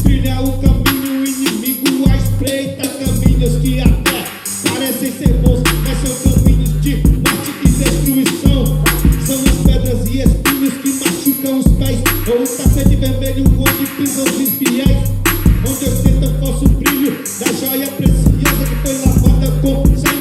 Trilha o caminho, inimigo à espreita. Caminhos que até parecem ser bons, mas são caminhos de morte e destruição. São as pedras e espinhos que machucam os pés, ou o tapete vermelho onde pisam os infiéis, onde ostenta o falso brilho da joia preciosa que foi lavada com sangue.